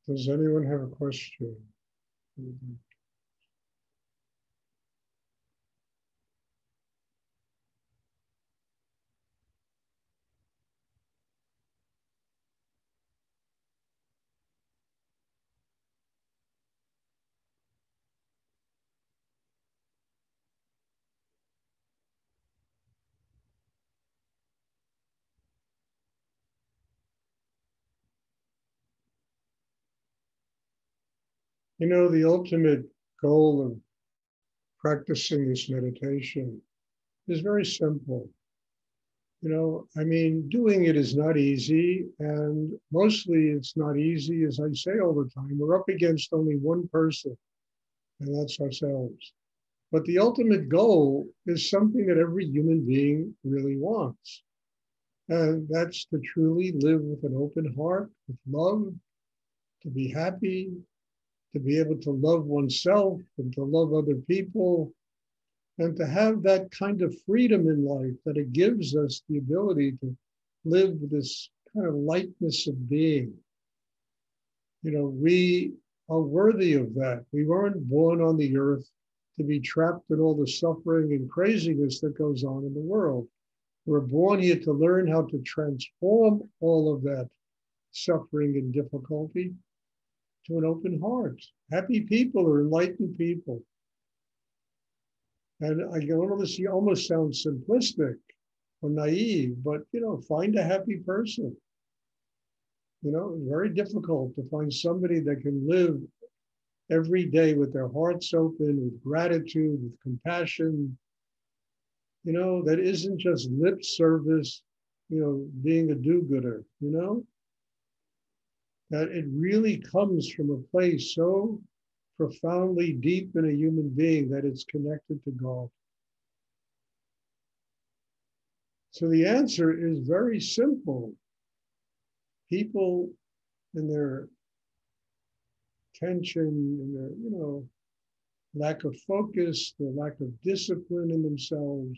Does anyone have a question? You know, the ultimate goal of practicing this meditation is very simple. You know, I mean, doing it is not easy, and mostly it's not easy, as I say all the time. We're up against only one person, and that's ourselves. But the ultimate goal is something that every human being really wants. And that's to truly live with an open heart, with love, to be happy, to be able to love oneself and to love other people, and to have that kind of freedom in life that it gives us the ability to live with this kind of lightness of being. You know, we are worthy of that. We weren't born on the earth to be trapped in all the suffering and craziness that goes on in the world. We're born here to learn how to transform all of that suffering and difficulty to an open heart. Happy people are enlightened people. And I don't know, this almost sounds simplistic or naive, but you know, find a happy person. You know, it's very difficult to find somebody that can live every day with their hearts open, with gratitude, with compassion, you know, that isn't just lip service, you know, being a do-gooder, you know, that it really comes from a place so profoundly deep in a human being that it's connected to God. So the answer is very simple. People in their tension, in their, you know, lack of focus, the lack of discipline in themselves,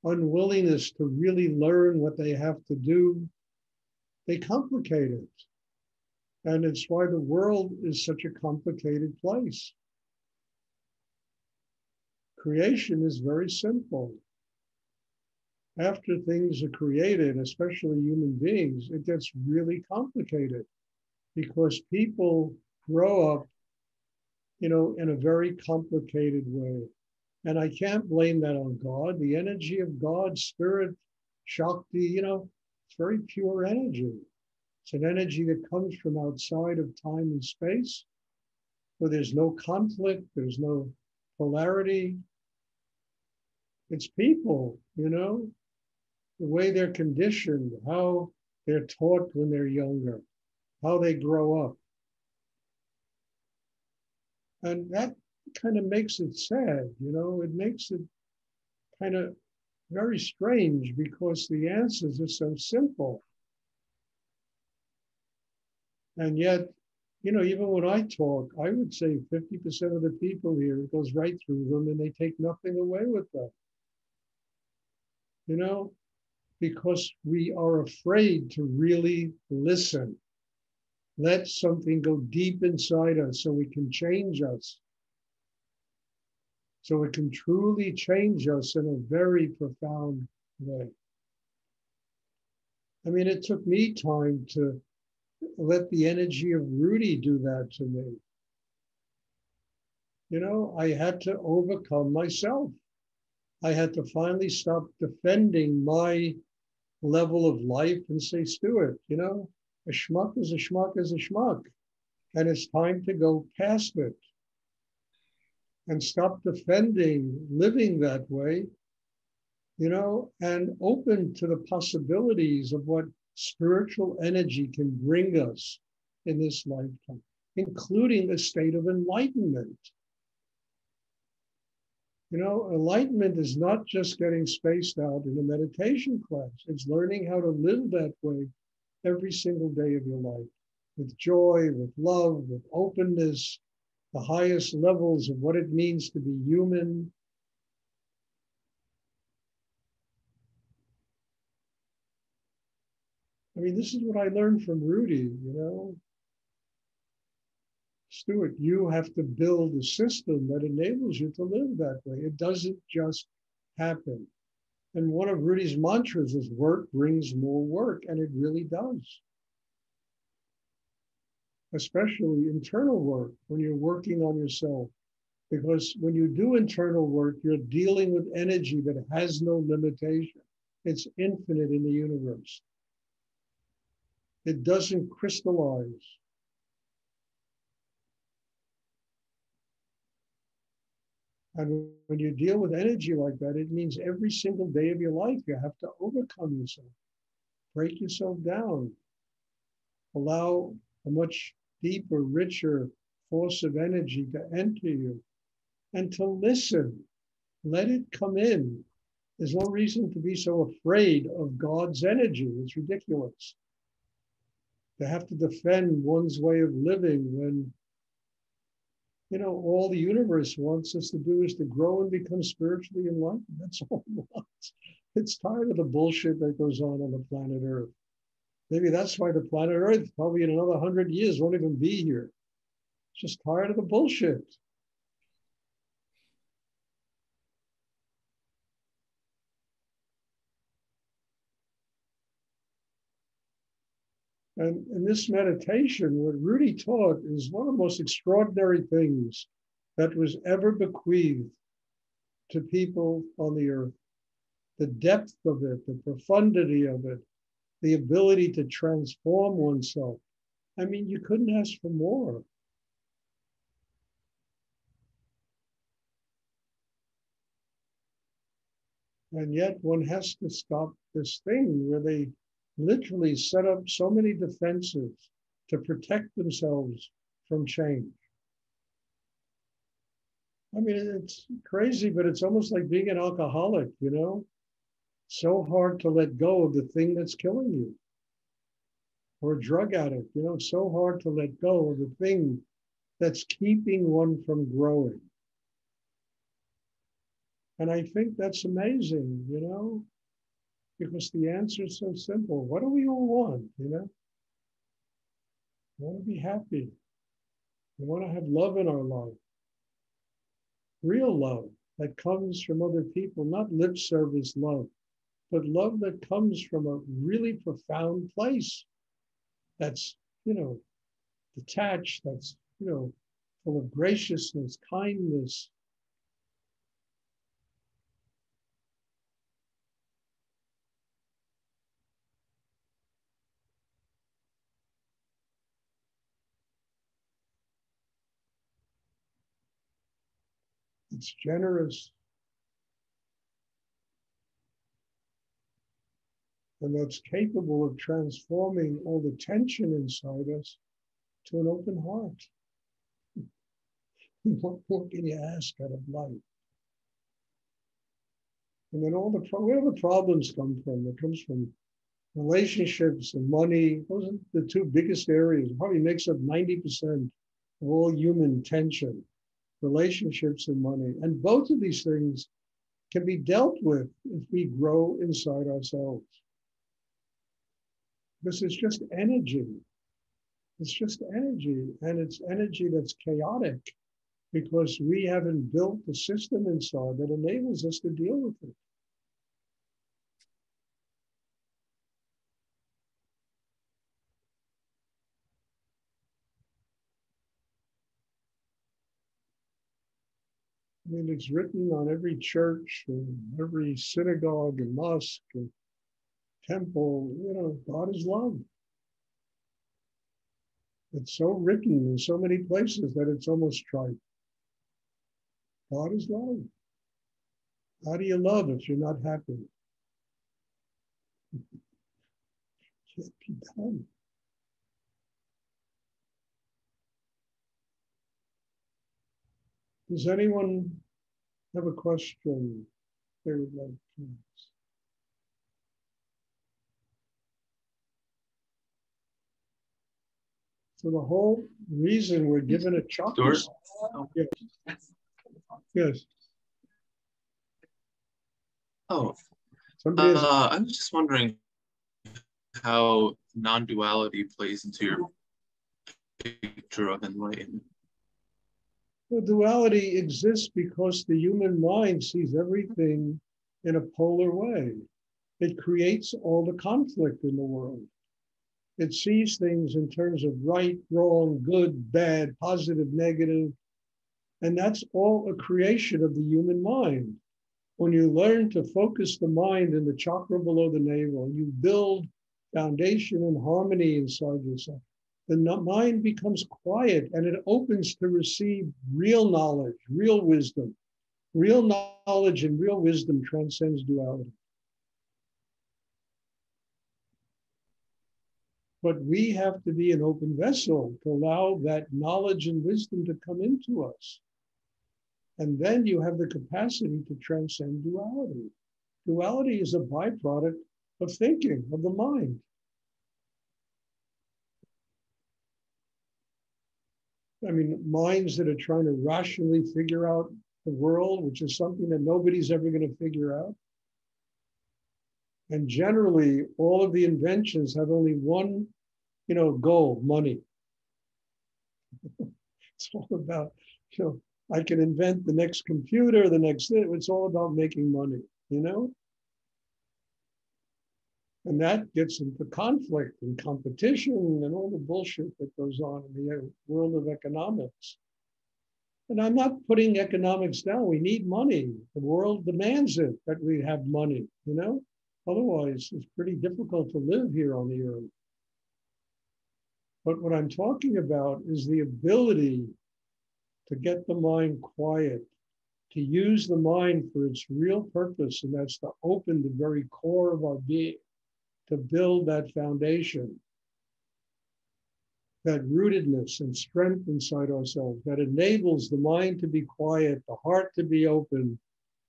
unwillingness to really learn what they have to do, they complicate it. And it's why the world is such a complicated place. Creation is very simple. After things are created, especially human beings, it gets really complicated because people grow up, you know, in a very complicated way. And I can't blame that on God. The energy of God, Spirit, Shakti, you know, it's very pure energy. It's an energy that comes from outside of time and space, where there's no conflict, there's no polarity. It's people, you know, the way they're conditioned, how they're taught when they're younger, how they grow up. And that kind of makes it sad, you know, it makes it kind of very strange because the answers are so simple. And yet, you know, even when I talk, I would say 50% of the people here, it goes right through them and they take nothing away with them. You know, because we are afraid to really listen. Let something go deep inside us so it can change us. So it can truly change us in a very profound way. I mean, it took me time to let the energy of Rudy do that to me. You know, I had to overcome myself. I had to finally stop defending my level of life and say, Stuart, you know, a schmuck is a schmuck is a schmuck. And it's time to go past it and stop defending living that way, you know, and open to the possibilities of what spiritual energy can bring us in this lifetime, including a state of enlightenment. You know, enlightenment is not just getting spaced out in a meditation class. It's learning how to live that way every single day of your life, with joy, with love, with openness, the highest levels of what it means to be human. I mean, this is what I learned from Rudy, you know. Stuart, you have to build a system that enables you to live that way. It doesn't just happen. And one of Rudy's mantras is work brings more work, and it really does. Especially internal work, when you're working on yourself. Because when you do internal work, you're dealing with energy that has no limitation. It's infinite in the universe. It doesn't crystallize. And when you deal with energy like that, it means every single day of your life, you have to overcome yourself, break yourself down, allow a much deeper, richer force of energy to enter you, and to listen. Let it come in. There's no reason to be so afraid of God's energy. It's ridiculous to have to defend one's way of living when, all the universe wants us to do is to grow and become spiritually enlightened. That's all it wants. It's tired of the bullshit that goes on the planet Earth. Maybe that's why the planet Earth, probably in another 100 years, won't even be here. It's just tired of the bullshit. And in this meditation, what Rudy taught is one of the most extraordinary things that was ever bequeathed to people on the earth. The depth of it, the profundity of it, the ability to transform oneself. I mean, you couldn't ask for more. And yet one has to stop this thing where they literally set up so many defenses to protect themselves from change. I mean, it's crazy, but it's almost like being an alcoholic, So hard to let go of the thing that's killing you. Or a drug addict, it's so hard to let go of the thing that's keeping one from growing. And I think that's amazing, because the answer is so simple. What do we all want, We want to be happy. We want to have love in our life. Real love that comes from other people, not lip service love, but love that comes from a really profound place that's, detached, that's, full of graciousness, kindness. It's generous. And that's capable of transforming all the tension inside us to an open heart. What more can you ask out of life? And then where the problems come from? It comes from relationships and money. Those are the two biggest areas. It probably makes up 90% of all human tension, relationships and money. And both of these things can be dealt with if we grow inside ourselves. Because it's just energy. It's just energy. And it's energy that's chaotic because we haven't built the system inside that enables us to deal with it. I mean, it's written on every church and every synagogue and mosque and temple, God is love. It's so written in so many places that it's almost trite. God is love. How do you love if you're not happy? It can't be done. Does anyone have a question they would like to ask? So the whole reason we're given a chakra. Yes. Yes. Oh, I was just wondering how non-duality plays into your picture of enlightenment. Well, duality exists because the human mind sees everything in a polar way. It creates all the conflict in the world. It sees things in terms of right, wrong, good, bad, positive, negative, and that's all a creation of the human mind. When you learn to focus the mind in the chakra below the navel, you build foundation and harmony inside yourself. The mind becomes quiet and it opens to receive real knowledge, real wisdom. Real knowledge and real wisdom transcends duality. But we have to be an open vessel to allow that knowledge and wisdom to come into us. And then you have the capacity to transcend duality. Duality is a byproduct of thinking, of the mind. I mean, minds that are trying to rationally figure out the world, which is something that nobody's ever going to figure out. And generally, all of the inventions have only one, goal: money. It's all about, I can invent the next computer, the next thing. It's all about making money, And that gets into conflict and competition and all the bullshit that goes on in the world of economics. And I'm not putting economics down. We need money. The world demands it, that we have money, Otherwise, it's pretty difficult to live here on the earth. But what I'm talking about is the ability to get the mind quiet, to use the mind for its real purpose, and that's to open the very core of our being, to build that foundation, that rootedness and strength inside ourselves that enables the mind to be quiet, the heart to be open,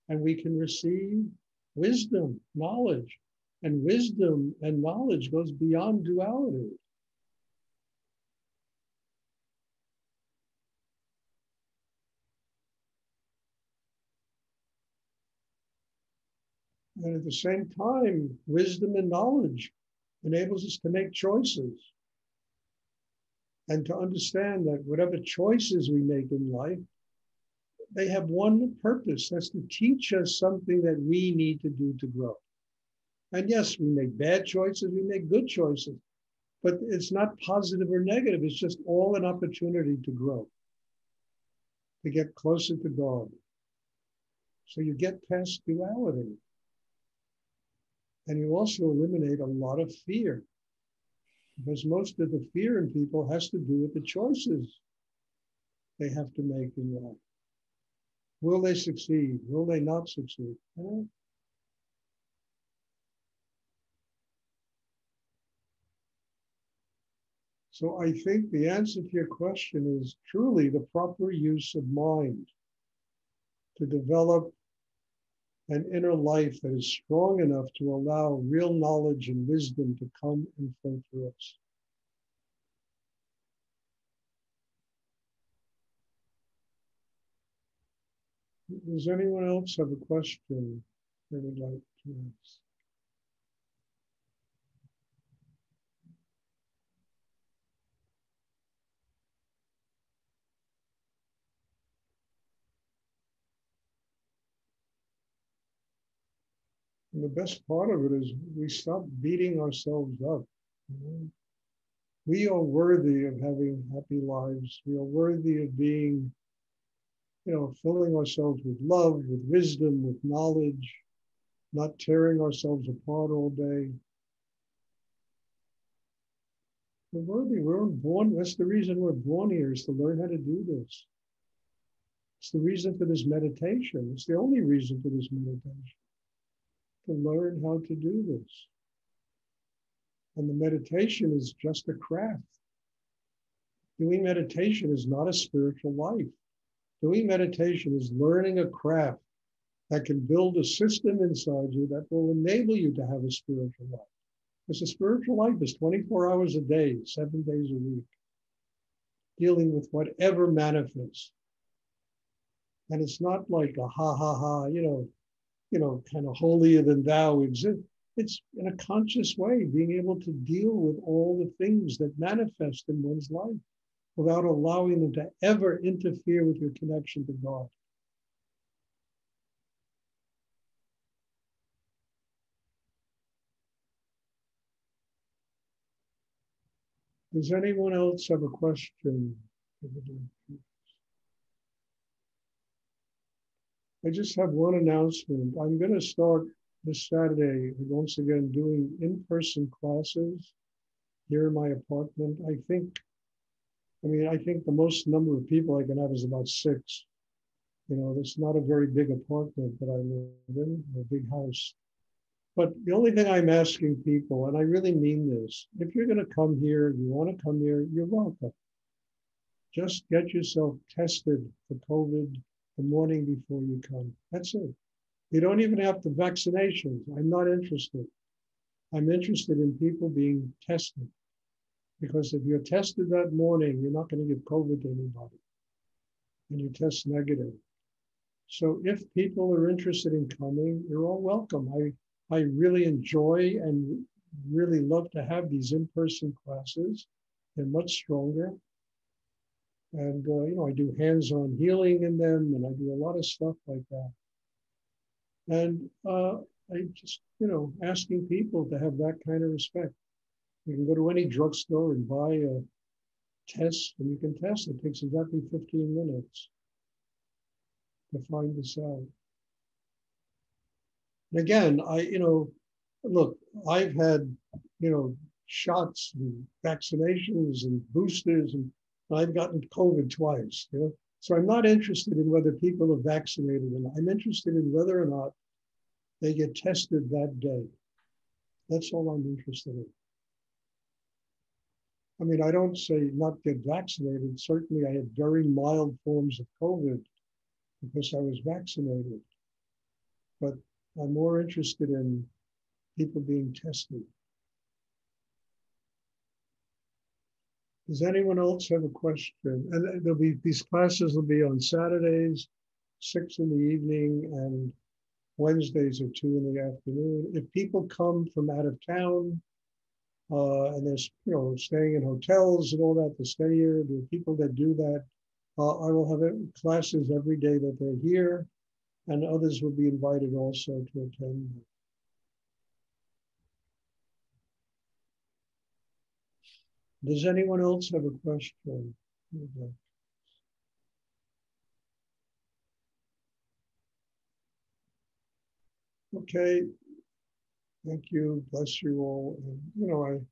and we can receive wisdom, knowledge. And wisdom and knowledge goes beyond duality. And at the same time, wisdom and knowledge enables us to make choices and to understand that whatever choices we make in life, they have one purpose. That's to teach us something that we need to do to grow. And yes, we make bad choices, we make good choices, but it's not positive or negative. It's just all an opportunity to grow, to get closer to God. So you get past duality. And you also eliminate a lot of fear, because most of the fear in people has to do with the choices they have to make in life. Will they succeed? Will they not succeed? So I think the answer to your question is truly the proper use of mind to develop an inner life that is strong enough to allow real knowledge and wisdom to come and flow through us. Does anyone else have a question they would like to ask? And the best part of it is we stop beating ourselves up. We are worthy of having happy lives. We are worthy of being, filling ourselves with love, with wisdom, with knowledge, not tearing ourselves apart all day. We're worthy. We're born. That's the reason we're born here, is to learn how to do this. It's the reason for this meditation. It's the only reason for this meditation, to learn how to do this. And the meditation is just a craft. Doing meditation is not a spiritual life. Doing meditation is learning a craft that can build a system inside you that will enable you to have a spiritual life. Because a spiritual life is 24 hours a day, 7 days a week, dealing with whatever manifests. And it's not like a kind of holier than thou exist. It's in a conscious way, being able to deal with all the things that manifest in one's life. without allowing them to ever interfere with your connection to God. Does anyone else have a question? I just have one announcement. I'm going to start this Saturday, once again, doing in-person classes here in my apartment. I think the most number of people I can have is about 6. You know, it's not a very big apartment that I live in, a big house. But the only thing I'm asking people, and I really mean this, if you're going to come here, you want to come here, you're welcome. Just get yourself tested for COVID the morning before you come. That's it. You don't even have the vaccinations. I'm not interested. I'm interested in people being tested. Because if you're tested that morning, you're not going to give COVID to anybody. And you test negative. So if people are interested in coming, you're all welcome. I really enjoy and really love to have these in-person classes. They're much stronger. And, I do hands-on healing in them, and I do a lot of stuff like that. And I just, asking people to have that kind of respect. You can go to any drugstore and buy a test, and you can test. It takes exactly 15 minutes to find this out. And again, look, I've had, shots and vaccinations and boosters, and I've gotten COVID twice, So I'm not interested in whether people are vaccinated or not. I'm interested in whether or not they get tested that day. That's all I'm interested in. I mean, I don't say not get vaccinated. Certainly, I had very mild forms of COVID because I was vaccinated. But I'm more interested in people being tested. Does anyone else have a question? And these classes will be on Saturdays, 6 in the evening, and Wednesdays are 2 in the afternoon. If people come from out of town, and there's, staying in hotels and all that to stay here, there are people that do that. I will have classes every day that they're here, and others will be invited also to attend. Does anyone else have a question? Okay, thank you, bless you all. And,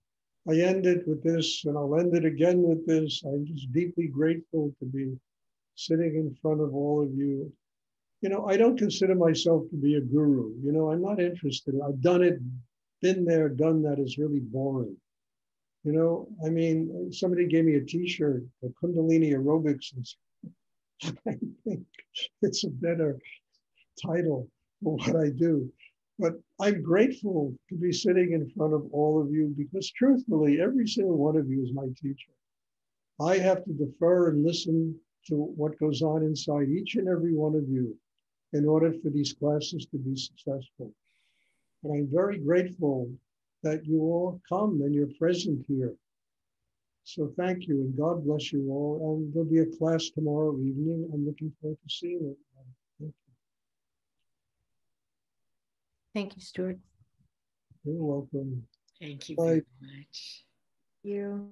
I end it with this, and I'll end it again with this. I'm just deeply grateful to be sitting in front of all of you. I don't consider myself to be a guru. I'm not interested. I've done it, been there, done that. Is really boring. Somebody gave me a T-shirt, a Kundalini aerobics. I think it's a better title for what I do. But I'm grateful to be sitting in front of all of you because truthfully, every single one of you is my teacher. I have to defer and listen to what goes on inside each and every one of you in order for these classes to be successful. And I'm very grateful that you all come and you're present here. So thank you, and God bless you all. And there'll be a class tomorrow evening. I'm looking forward to seeing it. Thank you. Thank you, Stuart. You're welcome. Thank you Bye. very much. Thank you.